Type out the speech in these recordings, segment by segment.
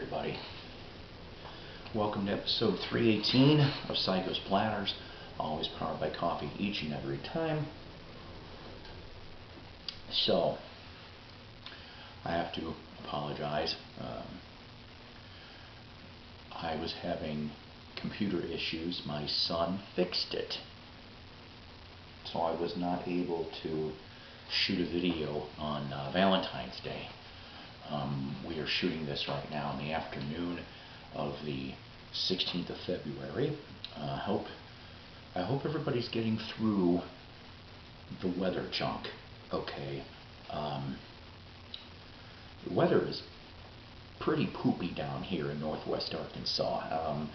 everybody. Welcome to episode 318 of Psykos Platters, always powered by coffee each and every time. So, I have to apologize. I was having computer issues. My son fixed it. So I was not able to shoot a video on Valentine's Day. We are shooting this right now in the afternoon of the 16th of February. I hope everybody's getting through the weather junk. Okay. The weather is pretty poopy down here in northwest Arkansas.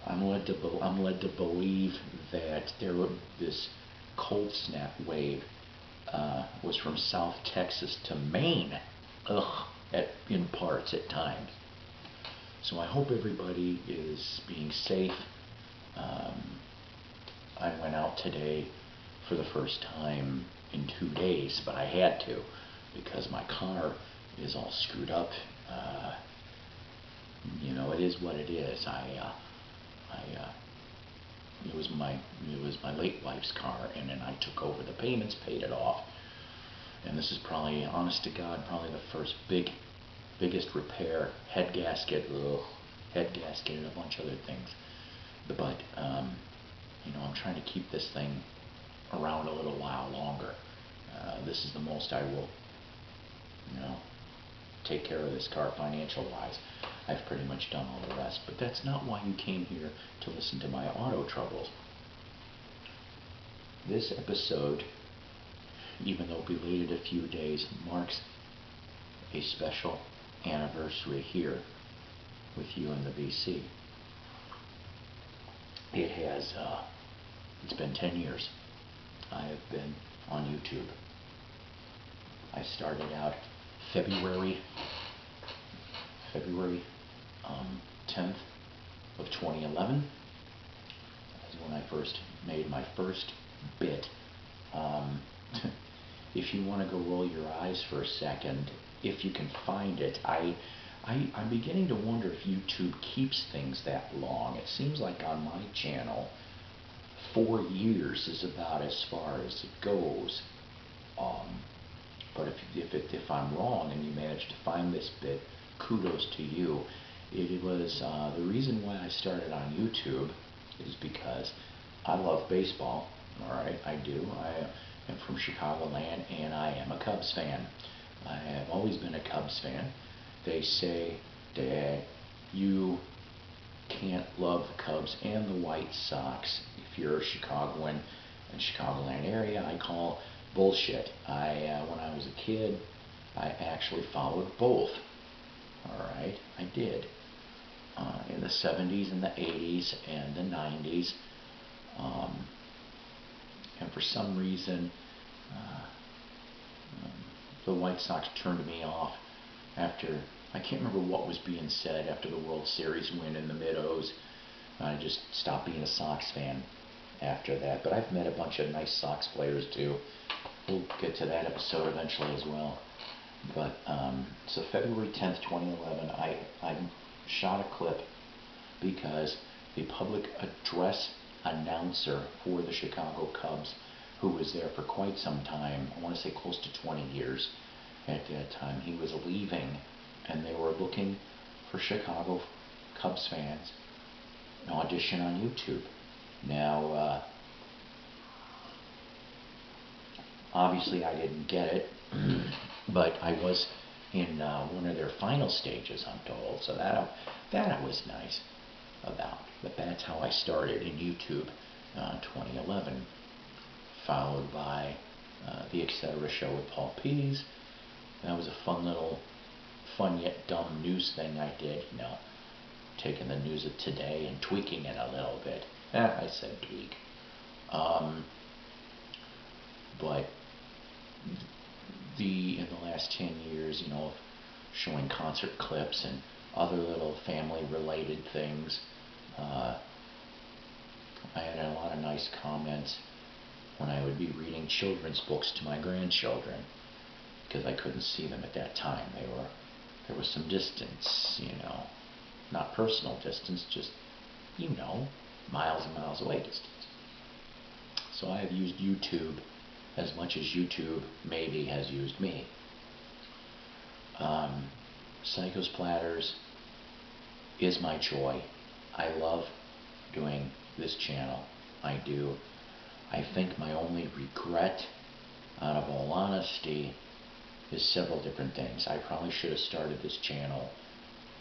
I'm led to believe that this cold snap wave was from South Texas to Maine. In parts at times. So I hope everybody is being safe. I went out today for the first time in 2 days, but I had to because my car is all screwed up. It is what it is. It was my late wife's car, and then I took over the payments, paid it off. And this is probably, honest to God, probably the first biggest repair, head gasket, and a bunch of other things. But, I'm trying to keep this thing around a little while longer. This is the most I will, take care of this car financial-wise. I've pretty much done all the rest. But that's not why you came here to listen to my auto troubles. This episode, even though belated a few days, marks a special anniversary here with you in the VC. It's been 10 years I have been on YouTube. I started out February 10th of 2011. That's when I first made my first bit. If you want to go roll your eyes for a second, if you can find it, I'm beginning to wonder if YouTube keeps things that long. It seems like on my channel, 4 years is about as far as it goes. But if I'm wrong and you managed to find this bit, kudos to you. It was the reason why I started on YouTube is because I love baseball. All right, I do. I am from Chicagoland, and I am a Cubs fan. I have always been a Cubs fan. They say that you can't love the Cubs and the White Sox if you're a Chicagoan and Chicagoland area. I call bullshit. When I was a kid, I actually followed both. All right, I did. In the 70s and the 80s and the 90s. And for some reason, the White Sox turned me off after, I can't remember what was being said after the World Series win in the mid-O's. I just stopped being a Sox fan after that. But I've met a bunch of nice Sox players too. We'll get to that episode eventually as well. But, so February 10th, 2011, I shot a clip because the public address announcer for the Chicago Cubs, who was there for quite some time, I want to say close to 20 years at that time, he was leaving, and they were looking for Chicago Cubs fans to audition on YouTube. Now, obviously I didn't get it, but I was in one of their final stages, I'm told, so that I was nice about. But that's how I started in YouTube, 2011, followed by the Etc. show with Paul Pease. That was a fun yet dumb news thing I did, taking the news of today and tweaking it a little bit. I said tweak. But in the last 10 years, of showing concert clips and other little family-related things, I had a lot of nice comments when I would be reading children's books to my grandchildren, because I couldn't see them at that time. There was some distance, not personal distance, just, miles and miles away distance. So I have used YouTube as much as YouTube maybe has used me. Psykos Platters is my joy. I love doing this channel. I do. I think my only regret, out of all honesty, is several different things. I probably should have started this channel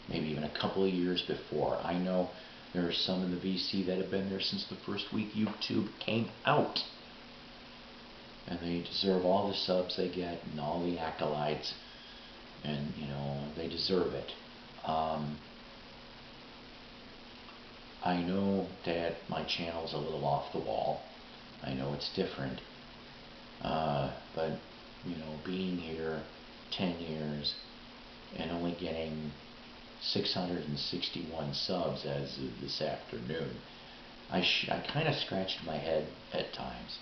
maybe even a couple of years before. I know there are some in the VC that have been there since the first week YouTube came out. And they deserve all the subs they get and all the accolades. And, they deserve it. I know that my channel's a little off the wall. I know it's different. But, being here 10 years and only getting 661 subs as of this afternoon, I kind of scratched my head at times.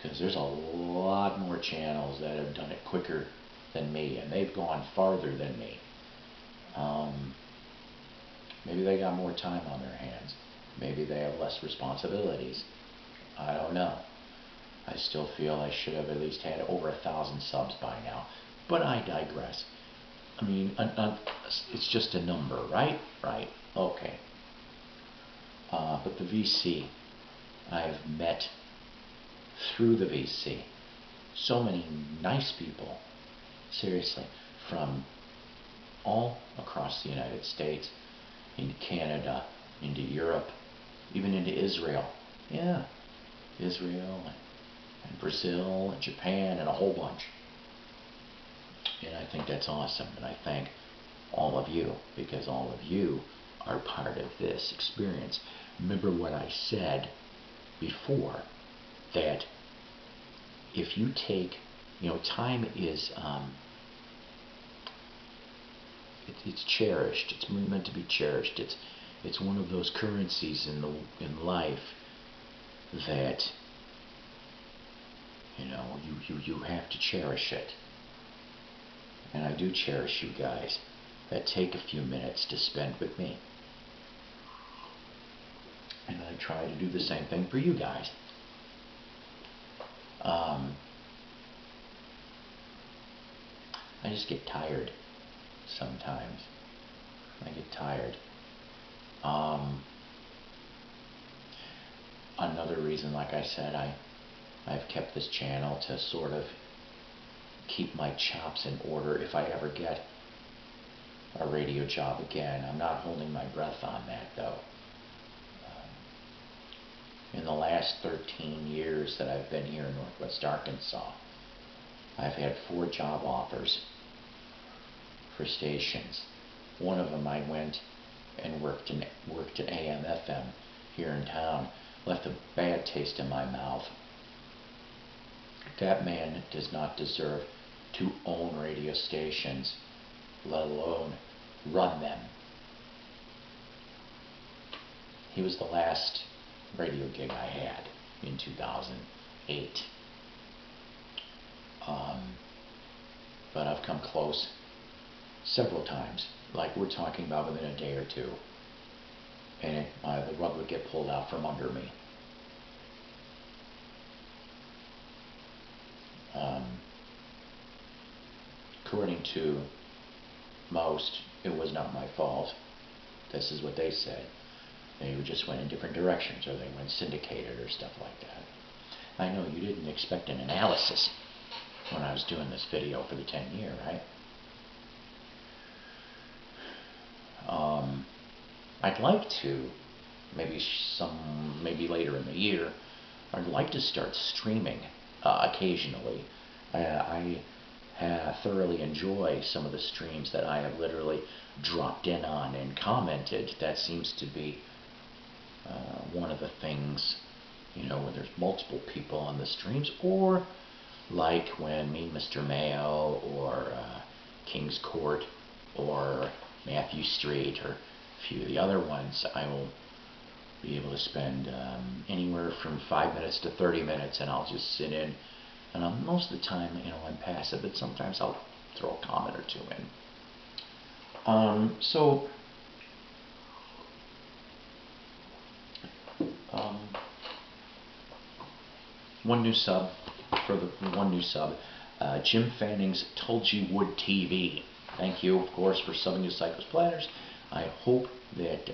Because there's a lot more channels that have done it quicker than me, and they've gone farther than me. Maybe they got more time on their hands. Maybe they have less responsibilities. I don't know. I still feel I should have at least had over 1,000 subs by now. But I digress. I mean, it's just a number, right? Right. Okay. But the VC, I've met through the VC so many nice people, seriously, from all across the United States, into Canada, into Europe, even into Israel. Yeah, Israel and Brazil and Japan and a whole bunch. And I think that's awesome, and I thank all of you, because all of you are part of this experience. Remember what I said before, that if you take, time is, it's cherished. It's meant to be cherished. It's one of those currencies in life that, you have to cherish it. And I do cherish you guys that take a few minutes to spend with me. And I try to do the same thing for you guys. I just get tired sometimes. I get tired. Another reason, like I said, I've kept this channel to sort of keep my chops in order if I ever get a radio job again. I'm not holding my breath on that, though. In the last 13 years that I've been here in Northwest Arkansas, I've had 4 job offers for stations. One of them I went and worked in AM/FM here in town. Left a bad taste in my mouth. That man does not deserve to own radio stations, let alone run them. He was the last radio gig I had in 2008. But I've come close several times, like we're talking about within a day or two, and the rug would get pulled out from under me. According to most, it was not my fault. This is what they said. They just went in different directions, or they went syndicated or stuff like that. I know you didn't expect an analysis when I was doing this video for the 10-year, right? I'd like to, maybe later in the year, I'd like to start streaming occasionally. I thoroughly enjoy some of the streams that I have literally dropped in on and commented. That seems to be one of the things, where there's multiple people on the streams, or like when me, Mr. Mayo, or King's Court, or Matthew Street, or a few of the other ones, I will be able to spend anywhere from 5 minutes to 30 minutes, and I'll just sit in. And most of the time, I'm passive, but sometimes I'll throw a comment or two in. So one new sub for the one new sub. Jim Fanning's Told You Would TV. Thank you, of course, for subbing to Psykos Platters. I hope that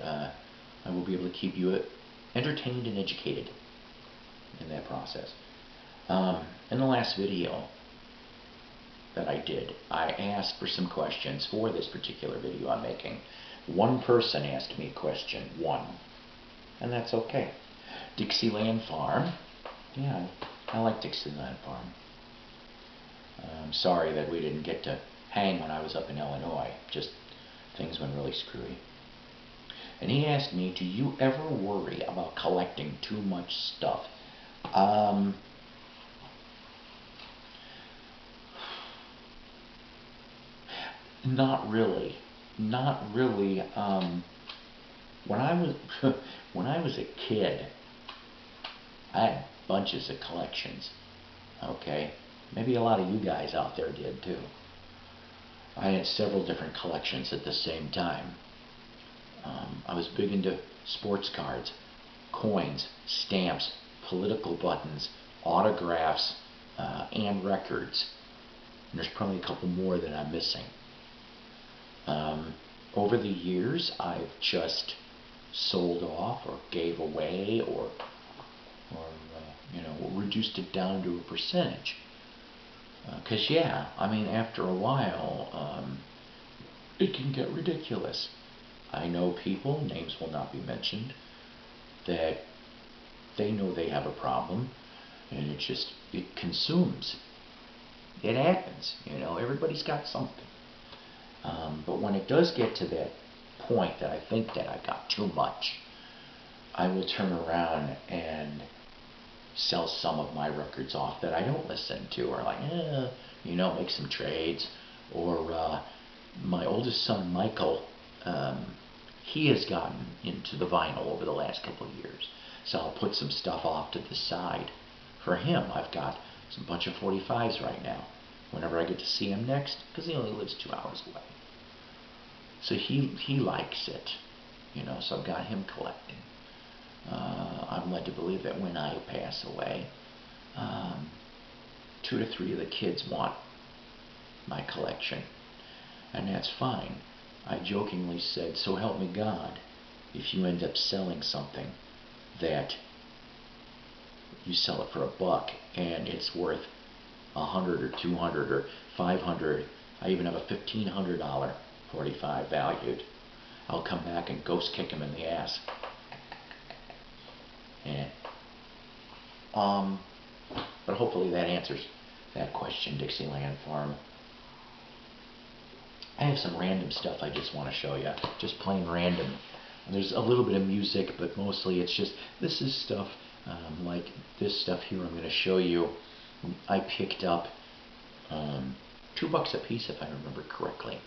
I will be able to keep you entertained and educated in that process. In the last video that I did, I asked for some questions for this particular video I'm making. One person asked me a question, one, and that's okay. Dixieland Farm. Yeah, I like Dixieland Farm. I'm sorry that we didn't get to hang when I was up in Illinois. Just things went really screwy. And he asked me, do you ever worry about collecting too much stuff? Not really. Not really. When I was when I was a kid, I had bunches of collections. Okay, maybe a lot of you guys out there did too. I had several different collections at the same time. I was big into sports cards, coins, stamps, political buttons, autographs, and records. And there's probably a couple more that I'm missing. Over the years, I've just sold off or gave away or reduced it down to a percentage. Because yeah, I mean, after a while, it can get ridiculous. I know people, names will not be mentioned, that they know they have a problem, and it consumes. It happens, everybody's got something. But when it does get to that point that I think that I got too much, I will turn around and sell some of my records off that I don't listen to, or make some trades. Or my oldest son, Michael, he has gotten into the vinyl over the last couple of years. So I'll put some stuff off to the side for him. I've got some bunch of 45s right now. Whenever I get to see him next, because he only lives 2 hours away. So he likes it, so I've got him collecting. I'm led to believe that when I pass away, 2 to 3 of the kids want my collection, and that's fine. I jokingly said, so help me God, if you end up selling something that you sell it for $1 and it's worth 100 or 200 or 500, I even have a $1,500 45 valued, I'll come back and ghost kick him in the ass. Yeah. But hopefully that answers that question, Dixieland Farm. I have some random stuff I just want to show you, just plain random. There's a little bit of music, but mostly it's just, this is stuff like this stuff here I'm going to show you. I picked up $2 a piece, if I remember correctly.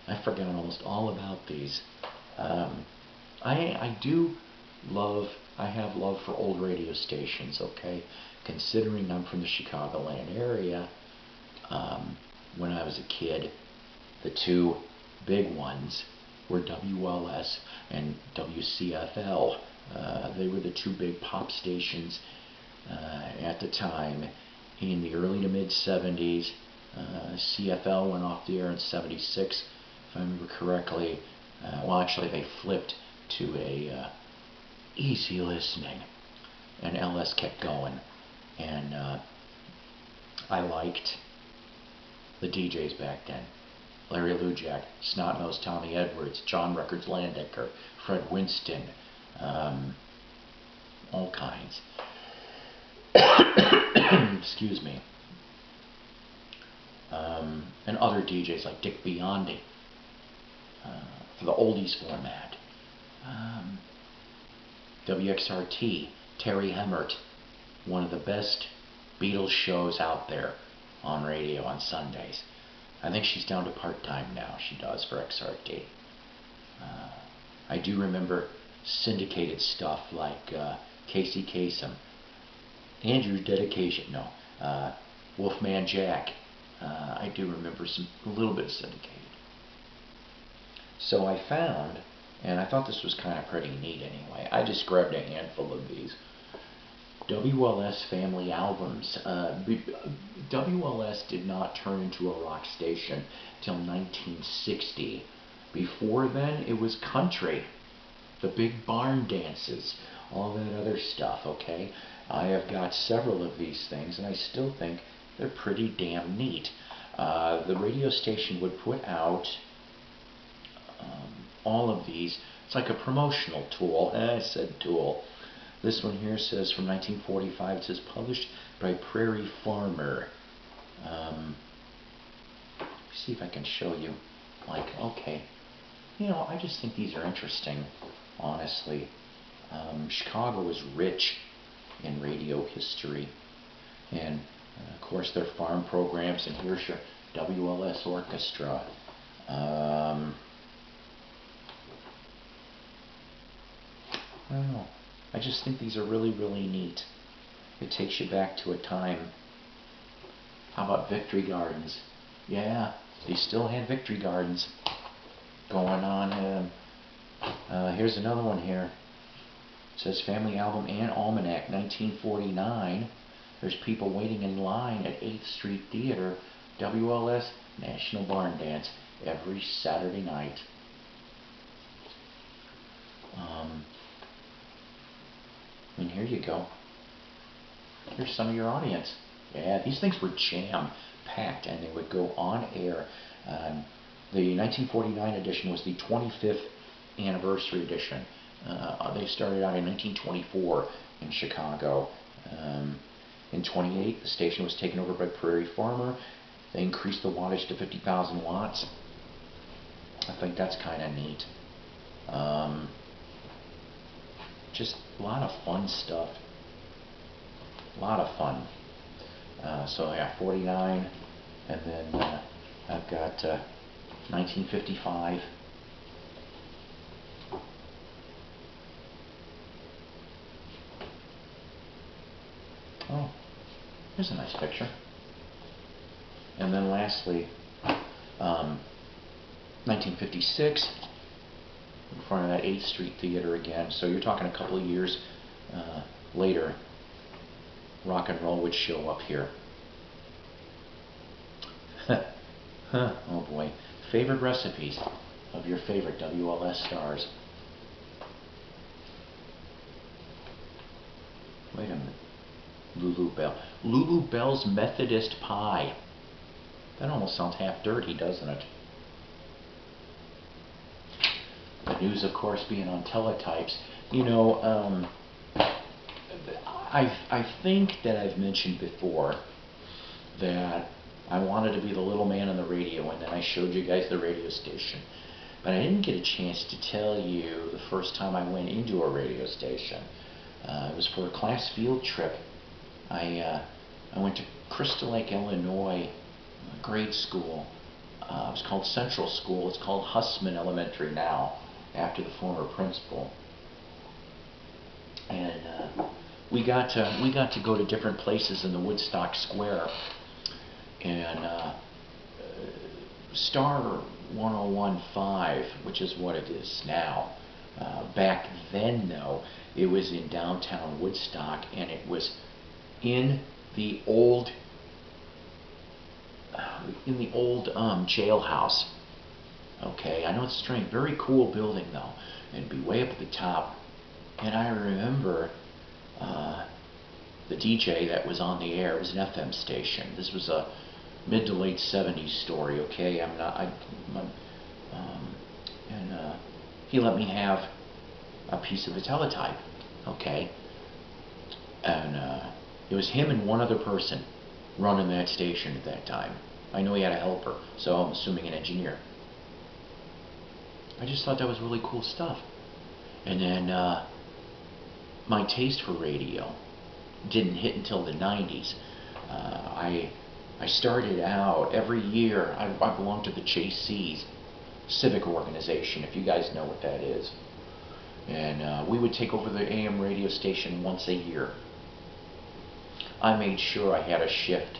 I've forgotten almost all about these. I have love for old radio stations, okay? Considering I'm from the Chicagoland area, when I was a kid, the 2 big ones were WLS and WCFL. They were the 2 big pop stations at the time in the early to mid 70s. CFL went off the air in 76, if I remember correctly. Well, actually, they flipped to a easy listening, and LS kept going. And I liked the DJs back then. Larry Lujak, Snot-Nosed Tommy Edwards, John Records Landecker, Fred Winston, all kinds. Excuse me. And other DJs like Dick Biondi for the oldies format. WXRT, Terry Hemmert, one of the best Beatles shows out there on radio on Sundays. I think she's down to part-time now, she does, for XRT. I do remember syndicated stuff like Casey Kasem, Andrew's Dedication, Wolfman Jack. I do remember a little bit of syndicated. So I found, and I thought this was kind of pretty neat anyway, I just grabbed a handful of these. WLS family albums. WLS did not turn into a rock station till 1960. Before then, it was country. The big barn dances, all that other stuff, okay? I have got several of these things, and I still think they're pretty damn neat. The radio station would put out all of these. It's like a promotional tool. I said tool. This one here says from 1945. It says published by Prairie Farmer. See if I can show you. Like, okay. You know, I just think these are interesting, honestly. Chicago is rich in radio history. And, of course, their farm programs. And here's your WLS Orchestra. I don't know. I just think these are really, really neat. It takes you back to a time. How about Victory Gardens? Yeah, they still had Victory Gardens going on. Here's another one here. It says Family Album and Almanac, 1949. There's people waiting in line at 8th Street Theater. WLS National Barn Dance every Saturday night. And here you go. Here's some of your audience. Yeah, these things were jam-packed, and they would go on air. The 1949 edition was the 25th anniversary edition. They started out in 1924 in Chicago. In 28, the station was taken over by Prairie Farmer. They increased the wattage to 50,000 watts. I think that's kind of neat. Just a lot of fun stuff. A lot of fun. So yeah, 49, and then I've got 1955. Oh, here's a nice picture. And then lastly, 1956. In front of that 8th Street Theater again. So you're talking a couple of years later, rock and roll would show up here. Oh boy. Favorite recipes of your favorite WLS stars. Wait a minute. Lulu Bell. Lulu Bell's Methodist Pie. That almost sounds half dirty, doesn't it? The news, of course, being on teletypes. You know, I think that I've mentioned before that I wanted to be the little man on the radio, and then I showed you guys the radio station. But I didn't get a chance to tell you the first time I went into a radio station. It was for a class field trip. I went to Crystal Lake, Illinois, grade school. It was called Central School. It's called Hussman Elementary now, after the former principal. And we got to go to different places in the Woodstock Square. And Star 101.5, which is what it is now. Back then, though, it was in downtown Woodstock, and it was in the old jailhouse. Okay, I know it's strange. Very cool building, though, and be way up at the top. And I remember the DJ that was on the air. It was an FM station. This was a mid to late 70s story. Okay, he let me have a piece of the teletype. Okay, and it was him and one other person running that station at that time. I know he had a helper, so I'm assuming an engineer. I just thought that was really cool stuff. And then my taste for radio didn't hit until the 90s. I started out every year. I belonged to the Chase civic organization, if you guys know what that is. And we would take over the AM radio station once a year. I made sure I had a shift.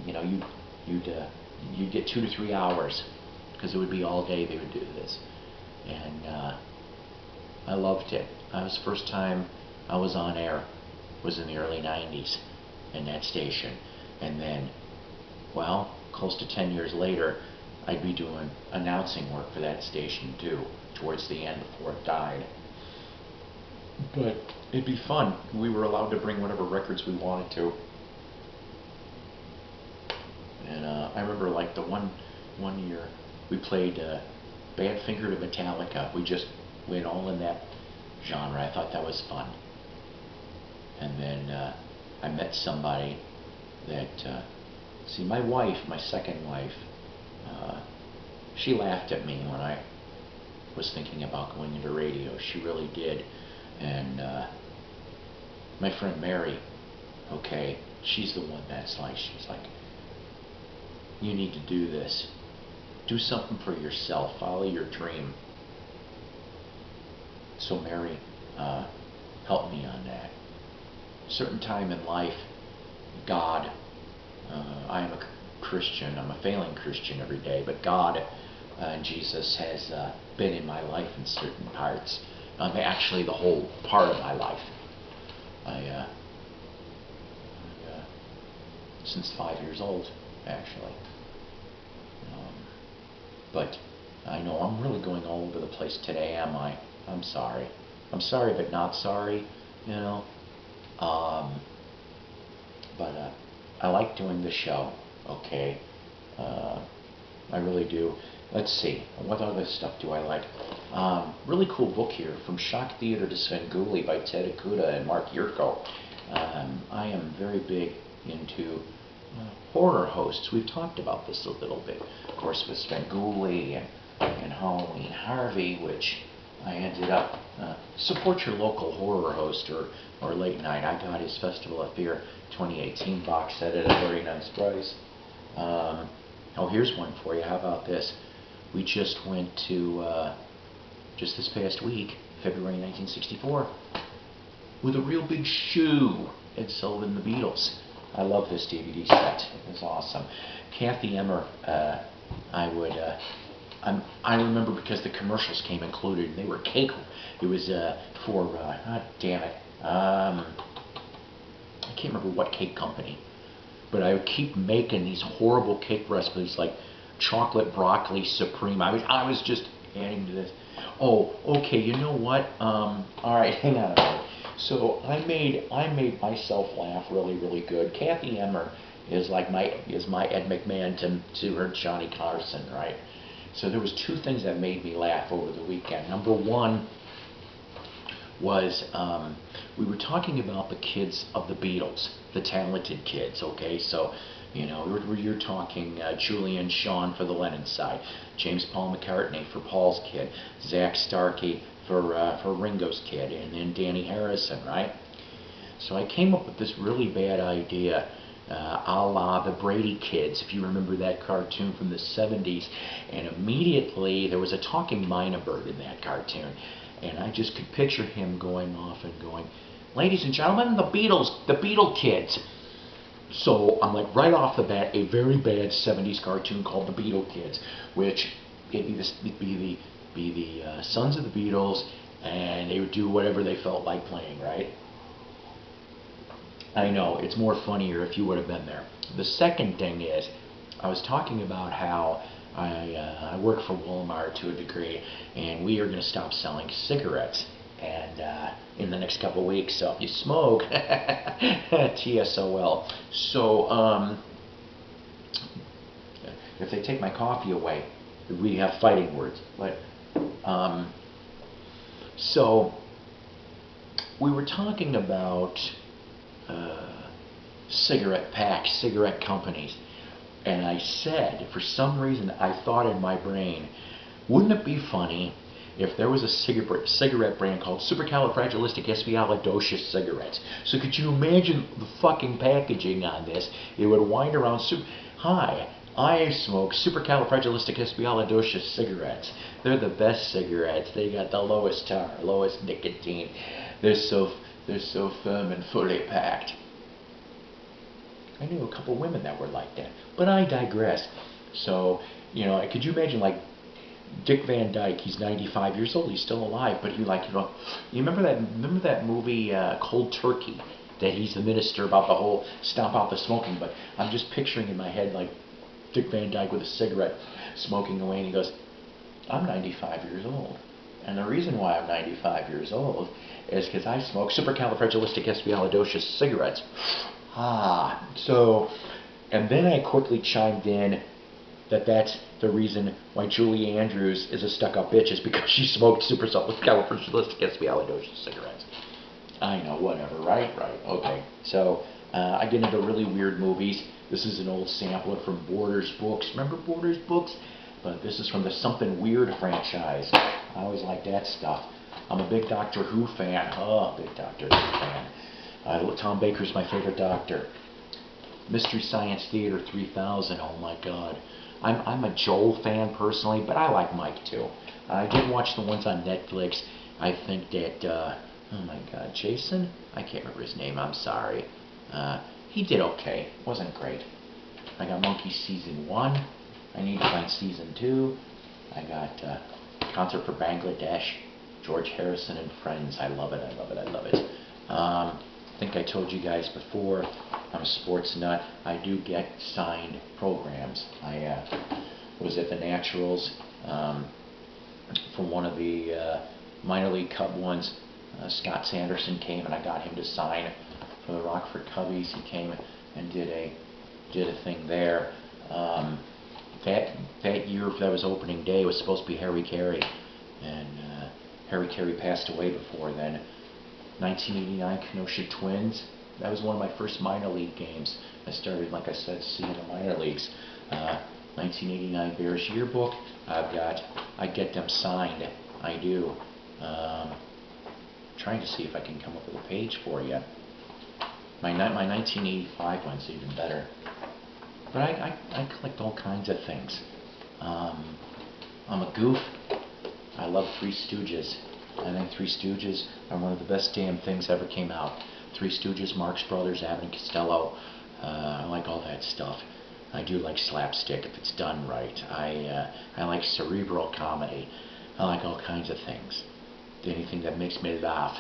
You know, you'd get 2 to 3 hours, because it would be all day they would do this. And I loved it. That was the first time I was on air. was in the early 90s in that station. And then, well, close to 10 years later, I'd be doing announcing work for that station too, towards the end before it died. But it'd be fun. We were allowed to bring whatever records we wanted to. And I remember like the one year we played Badfinger to Metallica. We just went all in that genre. I thought that was fun. And then I met somebody that, see, my wife, my second wife, she laughed at me when I was thinking about going into radio. She really did. And my friend Mary, okay, she's the one that's like, she's like, you need to do this. Do something for yourself. Follow your dream. So Mary helped me on that. Certain time in life, God, I am a Christian. I'm a failing Christian every day, but God and Jesus has been in my life in certain parts. Actually, the whole part of my life. Since 5 years old, actually. But I know I'm really going all over the place today, am I? I'm sorry. I'm sorry, but not sorry, you know. But I like doing the show, okay? I really do. Let's see, what other stuff do I like? Really cool book here, From Shock Theater to Svengoolie by Ted Ikuda and Mark Yurko. I am very big into horror hosts. We've talked about this a little bit, of course, with Svengoolie and Halloween Harvey, which I ended up support your local horror host or late night. I got his Festival of Fear 2018 box set at a very nice price. Oh, here's one for you. How about this? We just went to just this past week, February 1964, with a real big shoe. Ed Sullivan, The Beatles. I love this DVD set. It was awesome. Kathy Emmer, I remember because the commercials came included, and they were cake. It was for, God damn it, I can't remember what cake company, but I would keep making these horrible cake recipes like chocolate broccoli supreme. I was just adding to this. Oh, okay, you know what? All right, hang on a minute. So I made myself laugh really, really good. Kathy Emmer is like my Ed McMahon to her Johnny Carson, right? So there was two things that made me laugh over the weekend. Number one was we were talking about the kids of the Beatles, the talented kids. Okay, so you know you're talking Julian Shawn for the Lennon side, James Paul McCartney for Paul's kid, Zach Starkey for Ringo's kid, and then Danny Harrison, right? So I came up with this really bad idea, a la the Brady Kids, if you remember that cartoon from the 70s, and immediately there was a talking mynah bird in that cartoon, and I just could picture him going off and going, ladies and gentlemen, the Beatle Kids. So I'm like, right off the bat, a very bad 70s cartoon called The Beatle Kids, which it'd be the sons of the Beatles, and they would do whatever they felt like playing, right? I know, it's more funnier if you would have been there. The second thing is, I was talking about how I work for Walmart to a degree, and we are going to stop selling cigarettes. And in the next couple of weeks, so if you smoke, TSOL. So if they take my coffee away, we have fighting words. But so we were talking about cigarette packs, cigarette companies, and I said, for some reason, I thought in my brain, wouldn't it be funny if there was a cigarette brand called Supercalifragilisticexpialidocious cigarettes? So could you imagine the fucking packaging on this? It would wind around, hi, I smoke Supercalifragilisticexpialidocious cigarettes. They're the best cigarettes. They got the lowest tar, lowest nicotine. They're so firm and fully packed. I knew a couple women that were like that, but I digress. So, you know, could you imagine like Dick Van Dyke? He's 95 years old. He's still alive, but you remember that movie Cold Turkey? that he's the minister about the whole stomp out the smoking, but I'm just picturing in my head like Dick Van Dyke with a cigarette smoking away, and he goes, I'm 95 years old. And the reason why I'm 95 years old is because I smoke supercalifragilisticexpialidocious cigarettes. So, and then I quickly chimed in that that's the reason why Julie Andrews is a stuck-up bitch, is because she smoked supercalifragilisticexpialidocious cigarettes. I know, whatever, right? Right, okay. So, I get into really weird movies. This is an old sampler from Borders Books. Remember Borders Books? But this is from the Something Weird franchise. I always like that stuff. I'm a big Doctor Who fan. Oh, big Doctor Who fan. Tom Baker's my favorite Doctor. Mystery Science Theater 3000. Oh my God. I'm a Joel fan personally, but I like Mike too. I did watch the ones on Netflix. I think that, oh my God, Jason? I can't remember his name. I'm sorry. He did okay. Wasn't great. I got Monkey Season 1. I need to find Season 2. I got Concert for Bangladesh. George Harrison and Friends. I love it. I love it. I love it. I think I told you guys before, I'm a sports nut. I do get signed programs. I was at the Naturals for one of the minor league Cub ones. Scott Sanderson came and I got him to sign for the Rockford Cubbies. He came and did a thing there. That year, that was opening day, it was supposed to be Harry Carey, and Harry Carey passed away before then. 1989 Kenosha Twins. That was one of my first minor league games. I started, like I said, seeing the minor leagues. 1989 Bears yearbook. I get them signed. I do. Trying to see if I can come up with a page for you. My 1985 one's even better. But I collect all kinds of things. I'm a goof. I love Three Stooges. I think Three Stooges are one of the best damn things ever came out. Three Stooges, Marx Brothers, Abbott and Costello. I like all that stuff. I do like slapstick if it's done right. I like cerebral comedy. I like all kinds of things. Anything that makes me laugh.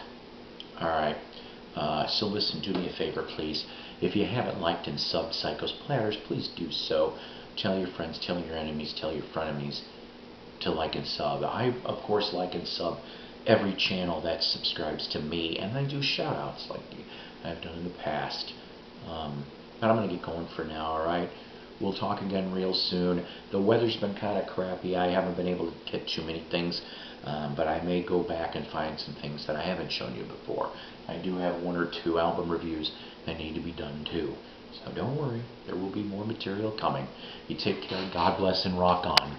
Alright. So listen, do me a favor, please. If you haven't liked and subbed Psykos Platters, please do so. Tell your friends, tell your enemies, tell your frenemies to like and sub. I, of course, like and sub every channel that subscribes to me, and I do shout-outs like I've done in the past. But I'm going to get going for now, alright? We'll talk again real soon. The weather's been kind of crappy. I haven't been able to get too many things, but I may go back and find some things that I haven't shown you before. I do have 1 or 2 album reviews that need to be done too. So don't worry, there will be more material coming. You take care, God bless, and rock on.